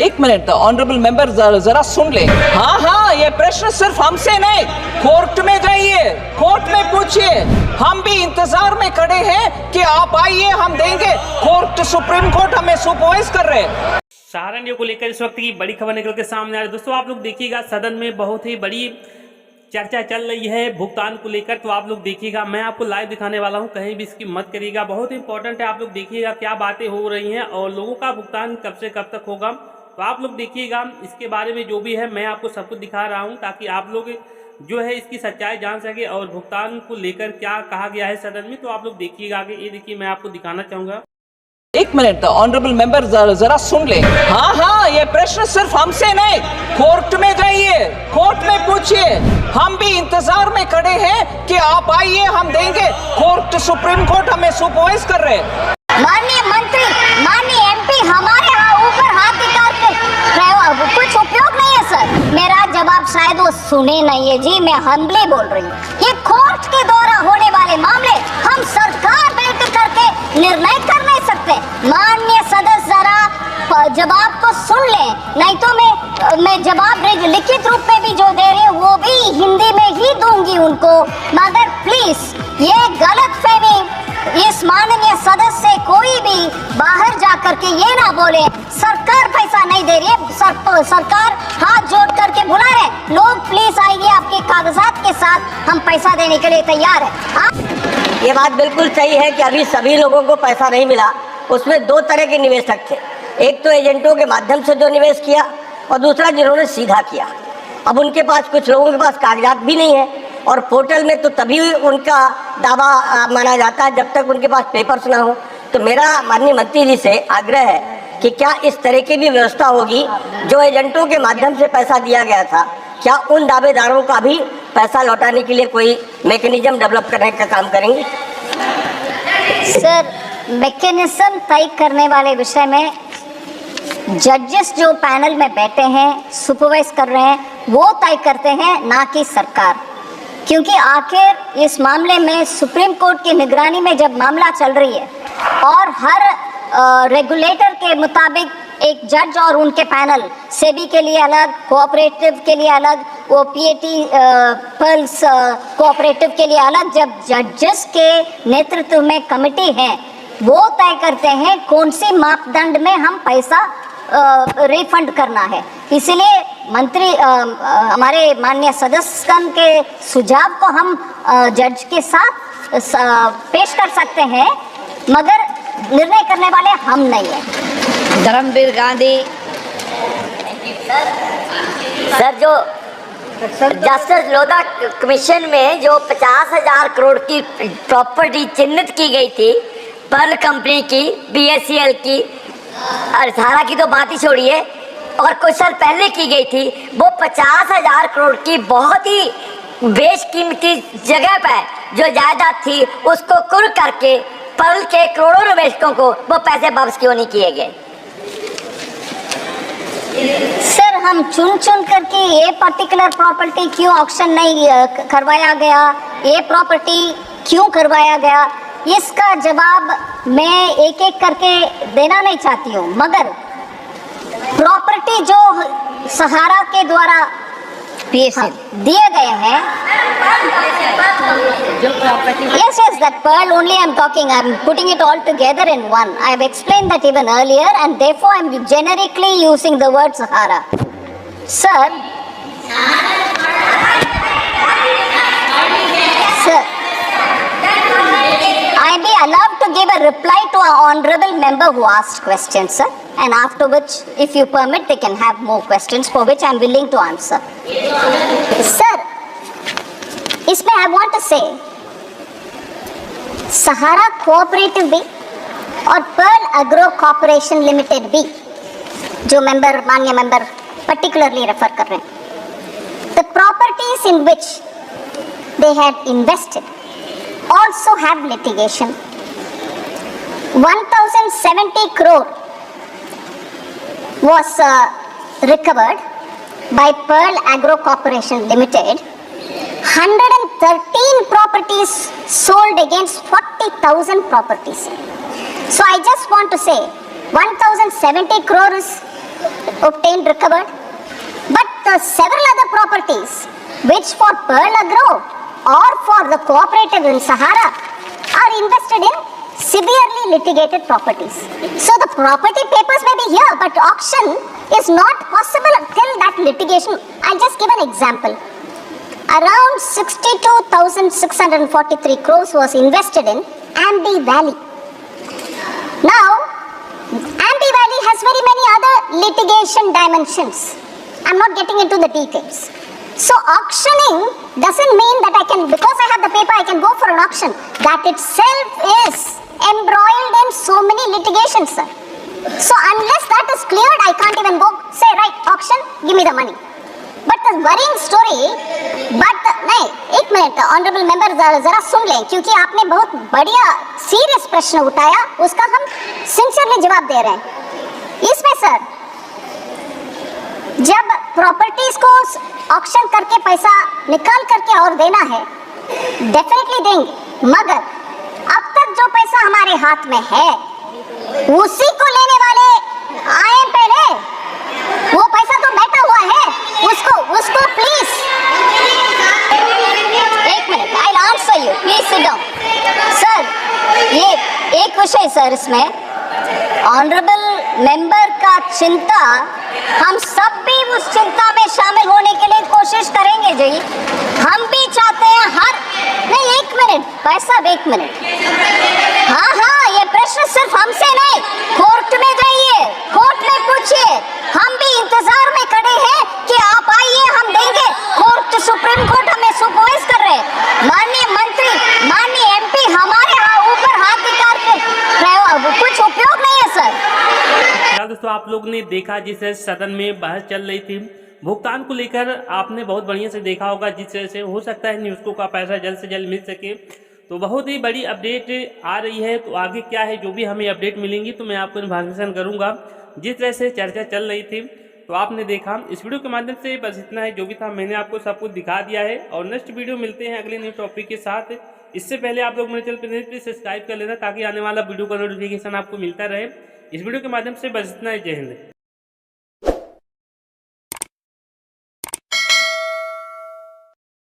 एक minute honourable member जरा सुन ले। हाँ हाँ, ये प्रश्न सिर्फ हमसे नहीं, कोर्ट में जाइए, कोर्ट में पूछिए। हम भी इंतजार में खड़े हैं कि आप आइए, हम देंगे। कोर्ट, सुप्रीम कोर्ट हमें सुपरवाइज कर रहे हैं। सहारनपुर को लेकर इस वक्त की बड़ी खबर निकल के सामने आ रही है। दोस्तों आप लोग देखिएगा, सदन में बहुत ही बड़ी चर्चा चल रही है भुगतान को लेकर, तो आप लोग देखिएगा, मैं आपको लाइव दिखाने वाला हूं, कहीं भी इसकी मत करिएगा। बहुत इंपॉर्टेंट है, आप लोग देखिएगा क्या बातें हो रही हैं और लोगों का भुगतान कब से कब तक होगा। तो आप लोग देखिएगा, इसके बारे में जो भी है मैं आपको सब कुछ दिखा रहा हूं, ताकि आप लोग जो है इसकी सच्चाई जान सके और भुगतान को लेकर क्या कहा गया है सदन में। तो आप लोग देखिएगा आगे। ये देखिए, मैं आपको दिखाना चाहूँगा। एक मिनट ऑनरेबल मेंबर जरा सुन ले। हाँ हाँ, ये प्रश्न सिर्फ हमसे नहीं, कोर्ट में जाइए, कोर्ट में पूछिए। हम भी इंतजार में खड़े हैं कि आप आइए, हम देंगे। कोर्ट, सुप्रीम कोर्ट हमें सुपरवाइज कर रहे हैं। माननीय मंत्री, माननीय एमपी हमारे ऊपर हाथ दिखा के कुछ उपयोग नहीं है सर। मेरा जवाब शायद वो सुने नहीं है जी, मैं हम्बली बोल रही हूँ। ये कोर्ट के द्वारा होने वाले मामले हम सरकार बैठ करके निर्णय कर नहीं सकते। माननीय सदस्य जरा जवाब को सुन ले, नहीं तो मैं जवाब लिखित रूप में भी जो दे रही हूँ वो भी हिंदी में ही दूंगी उनको। मगर प्लीज ये गलतफहमी इस माननीय सदस्य से कोई भी बाहर जाकर के ये ना बोले सरकार पैसा नहीं दे रही है। सरकार हाथ जोड़ करके बुला रहे लोग, प्लीज आइए, आपके कागजात के साथ हम पैसा देने के लिए तैयार है। ये बात बिल्कुल सही है कि अभी सभी लोगों को पैसा नहीं मिला। उसमें दो तरह के निवेशक थे, एक तो एजेंटों के माध्यम से जो निवेश किया और दूसरा जिन्होंने सीधा किया। अब उनके पास, कुछ लोगों के पास कागजात भी नहीं है और पोर्टल में तो तभी उनका दावा माना जाता है जब तक उनके पास पेपर्स ना हो। तो मेरा माननीय मंत्री जी से आग्रह है कि क्या इस तरह की भी व्यवस्था होगी, जो एजेंटों के माध्यम से पैसा दिया गया था, क्या उन दावेदारों का भी पैसा लौटाने के लिए कोई मैकेनिज्म डेवलप करने का काम करेंगे? सर, मैकेनिज्म तय करने वाले विषय में जजेस जो पैनल में बैठे हैं, सुपरवाइज कर रहे हैं, वो तय करते हैं, ना कि सरकार। क्योंकि आखिर इस मामले में सुप्रीम कोर्ट की निगरानी में जब मामला चल रही है और हर रेगुलेटर के मुताबिक एक जज और उनके पैनल, सेबी के लिए अलग, कोऑपरेटिव के लिए अलग, वो पीएटी पल्स कोऑपरेटिव के लिए अलग, जब जजेस के नेतृत्व में कमेटी है वो तय करते हैं कौन सी मापदंड में हम पैसा रिफंड करना है। इसलिए मंत्री हमारे माननीय सदस्यगण के सुझाव को हम जज के साथ पेश कर सकते हैं, मगर निर्णय करने वाले हम नहीं हैं। धर्मवीर गांधी सर, जो जस्टिस लोधा कमीशन में जो 50,000 करोड़ की प्रॉपर्टी चिन्हित की गई थी, पर्ल कंपनी की, बीएससीएल की, अर्थारा की तो बात ही छोड़िए, और कुछ साल पहले की गई थी, वो 50,000 करोड़ की बहुत ही बेशकीमती जगह पर जो जायदाद थी उसको कुर्क करके पर्ल के करोड़ों निवेशकों को वो पैसे वापस क्यों नहीं किए गए? सर, हम चुन करके ये पर्टिकुलर प्रॉपर्टी क्यों ऑक्शन नहीं करवाया गया, ये प्रॉपर्टी क्यों करवाया गया, इसका जवाब मैं एक एक करके देना नहीं चाहती हूँ। मगर प्रॉपर्टी जो सहारा के द्वारा दिए गए हैं, yes, that pearl only I'm talking, I'm putting it all together in one. I've explained that even earlier, and therefore I'm generically using the word Sahara. Sir, I be allowed to give a reply to an honorable member who asked questions, sir, and after which, if you permit, they can have more questions for which I'm willing to answer. Sir, इसमें I want to say, Sahara cooperative भी और Perl agro corporation limited भी, जो माननीय member particularly refer कर रहे हैं, the properties in which they had invested also have litigation. 1070 crore was recovered by Pearl Agro Corporation Limited. 113 properties sold against 40,000 properties. So I just want to say 1070 crore is obtained, recovered. But several other properties, which for Pearl Agro or for the cooperative in Sahara, are invested in severely litigated properties. So the property papers may be here, but auction is not possible till that litigation. I'll just give an example. Around 62,643 crores was invested in Ambi Valley. Now, Ambi Valley has very many other litigation dimensions. I'm not getting into the details. So auctioning doesn't mean that I can, because I have the paper, I can go for an auction. That itself is embroiled in so many litigations, sir. So unless that is cleared, I can't even go say, right, auction, give me the money. But the worrying story, नहीं, एक minute honourable member जरा सुन लें, क्योंकि आपने बहुत बढ़िया serious प्रश्न उठाया, उसका हम सिंसियरली जवाब दे रहे हैं। इसमें सर, जब प्रॉपर्टीज को ऑक्शन करके पैसा निकाल करके और देना है, डेफिनेटली देंगे, मगर अब तक जो पैसा हमारे हाथ में है उसी को लेने वाले आए पहले, वो पैसा तो बैठा हुआ है, उसको प्लीज एक minute, I will answer you, please sit down. Sir, ये एक विषय सर, इसमें ऑनरेबल मेंबर का चिंता, हम सब भी उस चिंता में शामिल होने के लिए कोशिश करेंगे जी। हम भी चाहते हैं नहीं, एक मिनट भाई साहब, एक मिनट। हाँ, ये प्रश्न सिर्फ हमसे नहीं, कोर्ट में जाइए, कोर्ट में पूछिए, हम भी इंतजार में खड़े हैं कि आप आइए, हम देंगे। कोर्ट, सुप्रीम कोर्ट हमें सुपरवाइज कर रहे हैं, माननीय मंत्री, माननीय एमपी हमारे ऊपर हाथ निकाल के कुछ उपयोग नहीं है सर। दोस्तों, आप लोग ने देखा जिस सदन में बहस चल रही थी भुगतान को लेकर, आपने बहुत बढ़िया से देखा होगा, जिस तरह से हो सकता है न्यूज़ को का पैसा जल्द से जल्द मिल सके। तो बहुत ही बड़ी अपडेट आ रही है, तो आगे क्या है, जो भी हमें अपडेट मिलेंगी तो मैं आपको इन्फॉर्मेशन करूंगा। जिस तरह से चर्चा चल रही थी तो आपने देखा, इस वीडियो के माध्यम से बस इतना है, जो भी था मैंने आपको सब कुछ दिखा दिया है। और नेक्स्ट वीडियो मिलते हैं अगले न्यू टॉपिक के साथ। इससे पहले आप लोग मेरे चैनल पर प्लीज सब्सक्राइब कर लेना, ताकि आने वाला वीडियो का नोटिफिकेशन आपको मिलता रहे। इस वीडियो के माध्यम से बस इतना ही, जय हिंद।